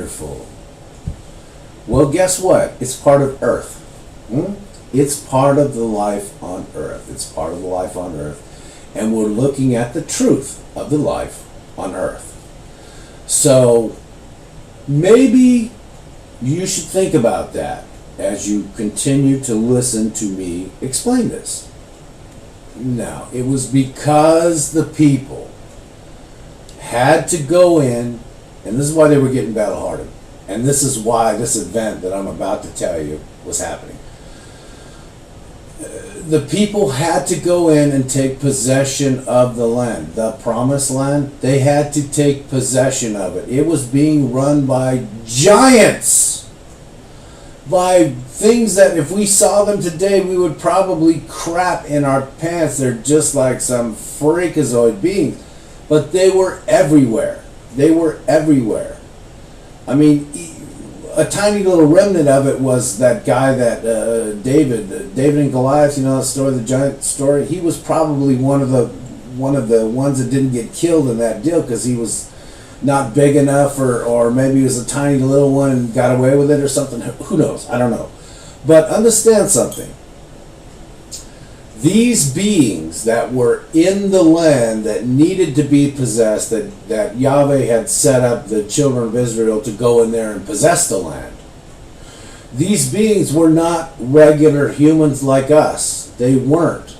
wonderful. Well, guess what? It's part of Earth. It's part of the life on Earth. It's part of the life on Earth. And we're looking at the truth of the life on Earth. So maybe you should think about that as you continue to listen to me explain this. Now, it was because the people had to go in, and this is why they were getting battle-hardened. And this is why this event that I'm about to tell you was happening. The people had to go in and take possession of the land, the promised land. They had to take possession of it. It was being run by giants, by things that if we saw them today, we would probably crap in our pants. They're just like some freakazoid beings. But they were everywhere. They were everywhere. I mean, a tiny little remnant of it was that guy that David and Goliath, you know, the story, the giant story. He was probably one of the ones that didn't get killed in that deal because he was not big enough, or maybe he was a tiny little one and got away with it or something. Who knows? I don't know. But understand something. These beings that were in the land that needed to be possessed, that Yahweh had set up the children of Israel to go in there and possess the land. These beings were not regular humans like us. They weren't.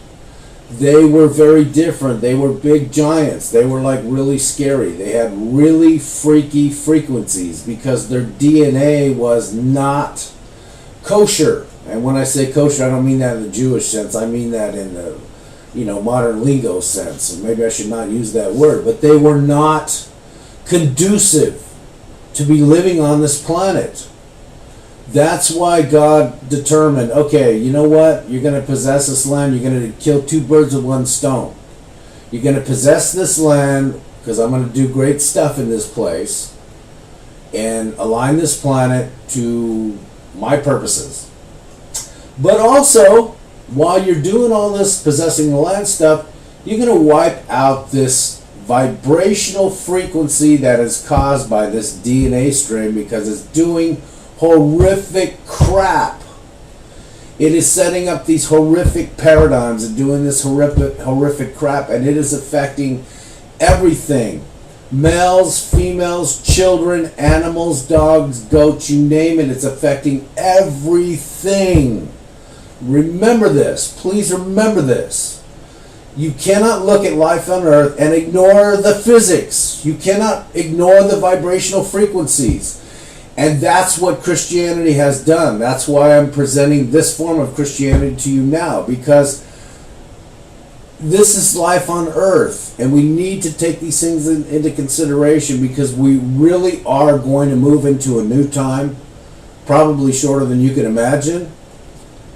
They were very different. They were big giants. They were like really scary. They had really freaky frequencies because their DNA was not kosher. And when I say kosher, I don't mean that in the Jewish sense. I mean that in the, modern lingo sense. Maybe I should not use that word. But they were not conducive to be living on this planet. That's why God determined, okay, you know what? You're going to possess this land. You're going to kill two birds with one stone. You're going to possess this land because I'm going to do great stuff in this place and align this planet to my purposes. But also, while you're doing all this possessing the land stuff, you're going to wipe out this vibrational frequency that is caused by this DNA stream because it's doing horrific crap. It is setting up these horrific paradigms and doing this horrific crap, and it is affecting everything. Males, females, children, animals, dogs, goats, you name it. It's affecting everything. Remember this. Please remember this. You cannot look at life on Earth and ignore the physics. You cannot ignore the vibrational frequencies. And that's what Christianity has done. That's why I'm presenting this form of Christianity to you now, because this is life on Earth, and we need to take these things into consideration because we really are going to move into a new time, probably shorter than you can imagine,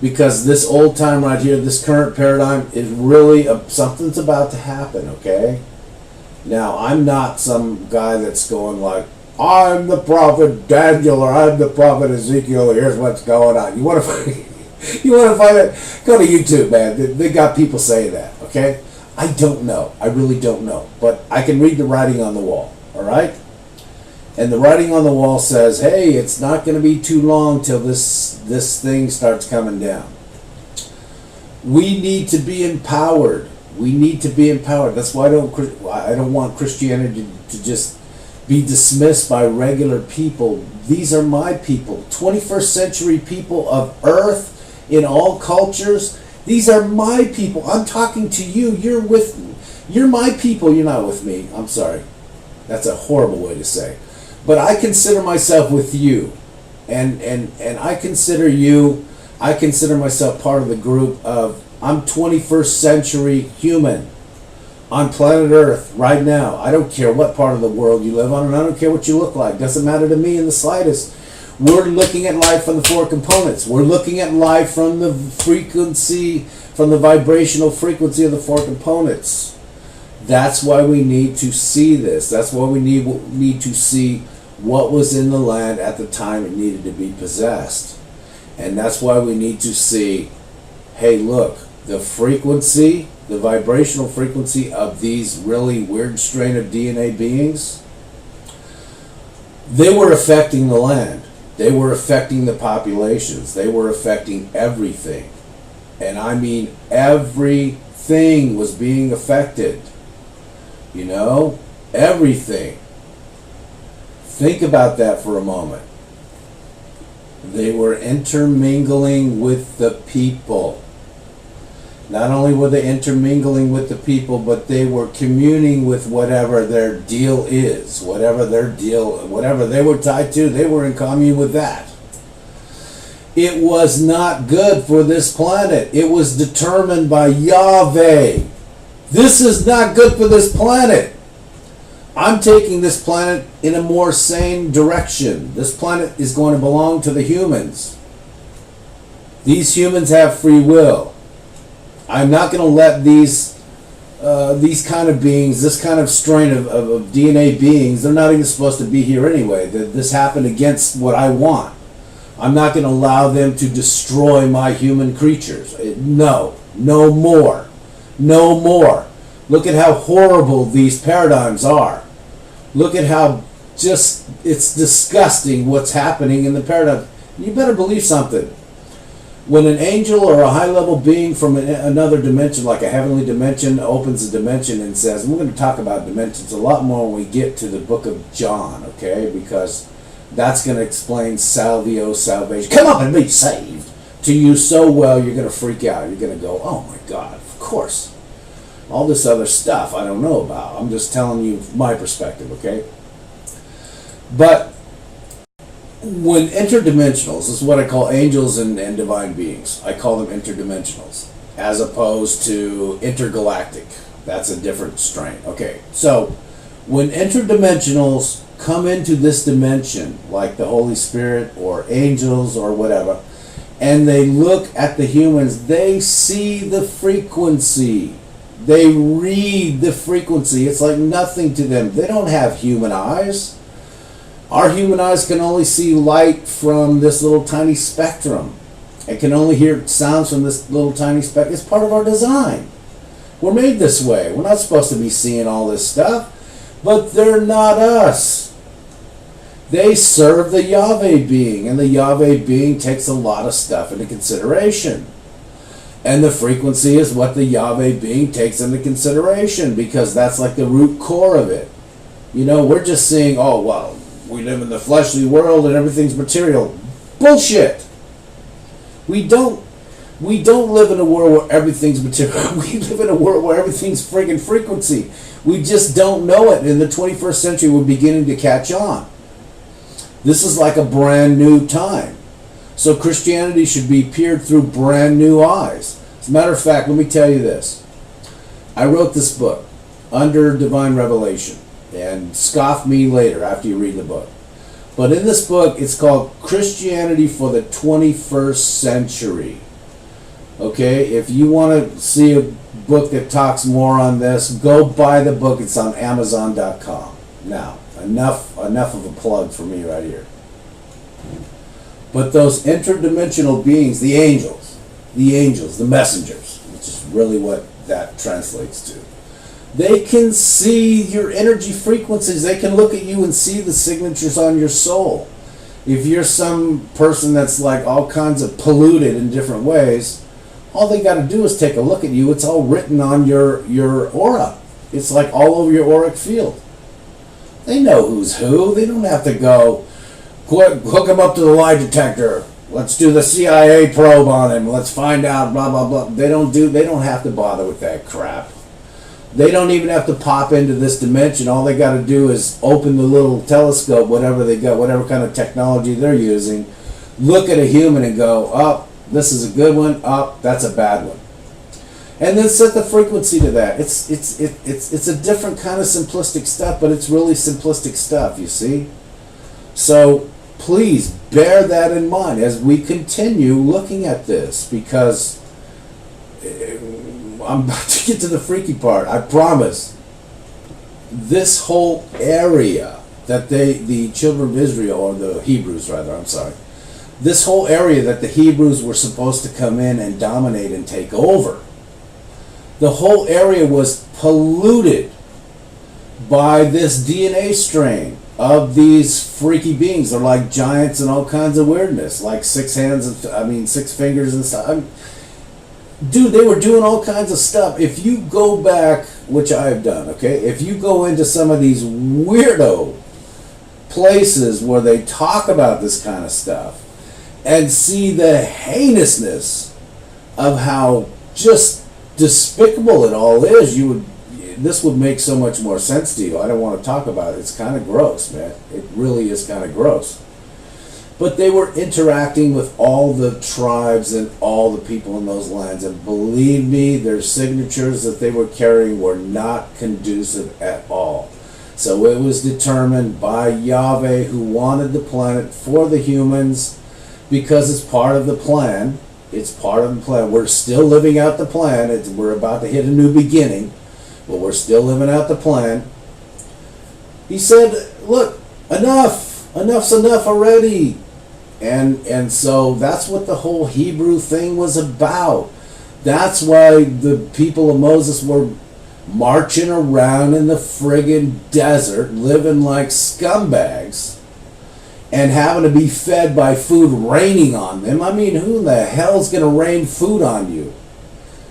because this old time right here, this current paradigm, is really something's about to happen, okay? Now, I'm not some guy that's going like, I'm the prophet Daniel, or I'm the prophet Ezekiel, here's what's going on. You want to find it? Go to YouTube, man. They got people saying that, okay? I don't know. I really don't know. But I can read the writing on the wall, all right? And the writing on the wall says, hey, it's not going to be too long till this thing starts coming down. We need to be empowered. We need to be empowered. That's why I don't want Christianity to just be dismissed by regular people. These are my people, 21st century people of Earth in all cultures. These are my people. I'm talking to you. You're with me. You're my people. You're not with me. I'm sorry. That's a horrible way to say. But I consider myself with you. And I consider myself part of the group of, I'm 21st century human on planet Earth right now. I don't care what part of the world you live on, and I don't care what you look like. Doesn't matter to me in the slightest. We're looking at life from the four components. We're looking at life from the frequency, from the vibrational frequency of the four components. That's why we need to see this. That's why we need to see what was in the land at the time it needed to be possessed. And that's why we need to see, hey, look, the frequency, the vibrational frequency of these really weird strain of DNA beings, They were affecting the land. They were affecting the populations. They were affecting everything. And I mean everything was being affected. You know? Everything. Think about that for a moment. They were intermingling with the people. Not only were they intermingling with the people, but they were communing with whatever their deal is. Whatever they were tied to, they were in commune with that. It was not good for this planet. It was determined by Yahweh. This is not good for this planet. I'm taking this planet in a more sane direction. This planet is going to belong to the humans. These humans have free will. I'm not going to let these kind of beings, this kind of strain of DNA beings, they're not even supposed to be here anyway. This happened against what I want. I'm not going to allow them to destroy my human creatures. No more. No more. Look at how horrible these paradigms are. Look at how just, it's disgusting what's happening in the paradigm. You better believe something. When an angel or a high-level being from another dimension, like a heavenly dimension, opens a dimension and says, and we're going to talk about dimensions a lot more when we get to the book of John, okay? Because that's going to explain salvation. Come up and be saved to you so well, you're going to freak out. You're going to go, oh my God, of course. All this other stuff I don't know about. I'm just telling you my perspective, okay? But when interdimensionals, this is what I call angels and divine beings. I call them interdimensionals, as opposed to intergalactic. That's a different strain. Okay, so when interdimensionals come into this dimension, like the Holy Spirit or angels or whatever, and they look at the humans, they see the frequency. They read the frequency. It's like nothing to them. They don't have human eyes. Our human eyes can only see light from this little tiny spectrum. It can only hear sounds from this little tiny spectrum. It's part of our design. We're made this way. We're not supposed to be seeing all this stuff. But they're not us. They serve the Yahweh being, and the Yahweh being takes a lot of stuff into consideration. And the frequency is what the Yahweh being takes into consideration, because that's like the root core of it. You know, we're just saying, oh, well, we live in the fleshly world and everything's material. Bullshit! We don't live in a world where everything's material. We live in a world where everything's friggin' frequency. We just don't know it. In the 21st century, we're beginning to catch on. This is like a brand new time. So Christianity should be peered through brand new eyes. As a matter of fact, let me tell you this. I wrote this book under divine revelation, and scoff me later after you read the book. But in this book, it's called Christianity for the 21st Century. Okay, if you want to see a book that talks more on this, go buy the book. It's on Amazon.com. Now, enough of a plug for me right here. But those interdimensional beings, the angels, the messengers, which is really what that translates to, they can see your energy frequencies. They can look at you and see the signatures on your soul. If you're some person that's like all kinds of polluted in different ways, all they got to do is take a look at you. It's all written on your aura. It's like all over your auric field. They know who's who. They don't have to go, hook him up to the lie detector. Let's do the CIA probe on him. Let's find out, blah, blah, blah. They don't have to bother with that crap. They don't even have to pop into this dimension. All they got to do is open the little telescope, whatever they got, whatever kind of technology they're using, look at a human and go, oh, this is a good one, oh, that's a bad one. And then set the frequency to that. It's a different kind of simplistic stuff, but it's really simplistic stuff, you see? So please bear that in mind as we continue looking at this, because I'm about to get to the freaky part. I promise. This whole area that the children of Israel, or the Hebrews rather, I'm sorry, this whole area that the Hebrews were supposed to come in and dominate and take over, the whole area was polluted by this DNA strain. of these freaky beings. They're like giants and all kinds of weirdness, like 6 hands and 6 fingers and stuff. Dude, they were doing all kinds of stuff. If you go back, which I have done, okay, if you go into some of these weirdo places where they talk about this kind of stuff and see the heinousness of how just despicable it all is, this would make so much more sense to you. I don't want to talk about it. It's kind of gross, man. It really is kind of gross. But they were interacting with all the tribes and all the people in those lands. And believe me, their signatures that they were carrying were not conducive at all. So it was determined by Yahweh, who wanted the planet for the humans, because it's part of the plan. It's part of the plan. We're still living out the plan. We're about to hit a new beginning, but we're still living out the plan. He said, look, enough's enough already. And so that's what the whole Hebrew thing was about. That's why the people of Moses were marching around in the friggin' desert, living like scumbags, and having to be fed by food raining on them. I mean, who in the hell's gonna rain food on you?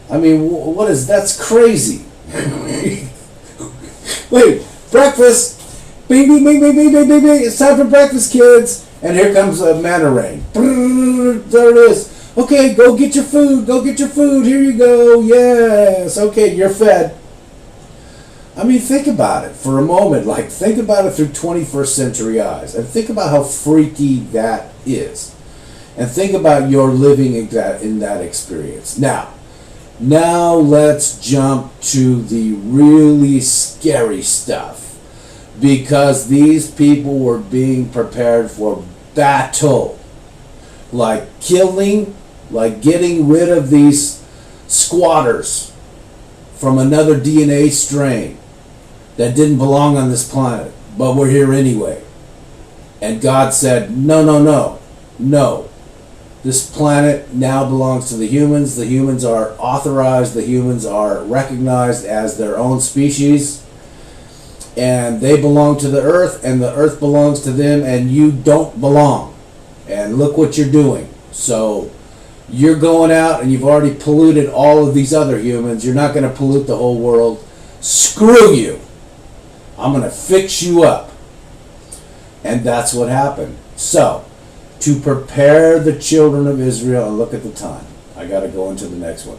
I mean, that's crazy. Wait, breakfast! Bing, bing, bing, bing, bing, bing, bing, bing. It's time for breakfast, kids! And here comes a manna rain. There it is. Okay, go get your food. Go get your food. Here you go. Yes. Okay, you're fed. I mean, think about it for a moment. Like, think about it through 21st century eyes. And think about how freaky that is. And think about your living in that experience. Now let's jump to the really scary stuff. Because these people were being prepared for battle. Like killing, like getting rid of these squatters from another DNA strain that didn't belong on this planet, but we're here anyway. And God said, no. This planet now belongs to the humans. The humans are authorized. The humans are recognized as their own species. And they belong to the earth, and the earth belongs to them, and you don't belong. And look what you're doing. So you're going out, and you've already polluted all of these other humans. You're not going to pollute the whole world. Screw you. I'm going to fix you up. And that's what happened. So, to prepare the children of Israel, and look at the time. I got to go into the next one.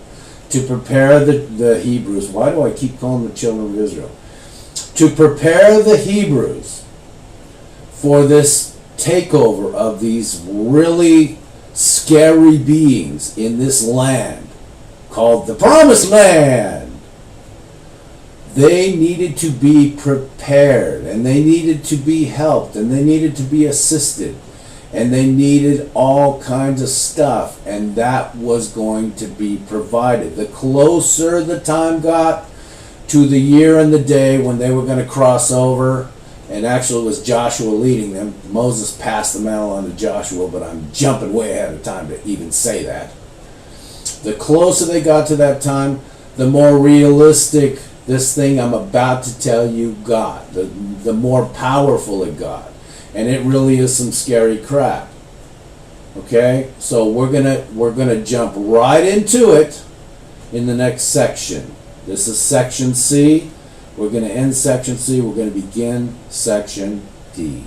To prepare the Hebrews. Why do I keep calling the children of Israel? To prepare the Hebrews for this takeover of these really scary beings in this land called the Promised Land. They needed to be prepared, and they needed to be helped, and they needed to be assisted, and they needed all kinds of stuff, and that was going to be provided. The closer the time got to the year and the day when they were going to cross over, and actually it was Joshua leading them. Moses passed the mantle on to Joshua, but I'm jumping way ahead of time to even say that. The closer they got to that time, the more realistic this thing I'm about to tell you got, the more powerful it got. And it really is some scary crap. Okay? So we're gonna jump right into it in the next section. This is section C. We're going to end section C. We're going to begin section D.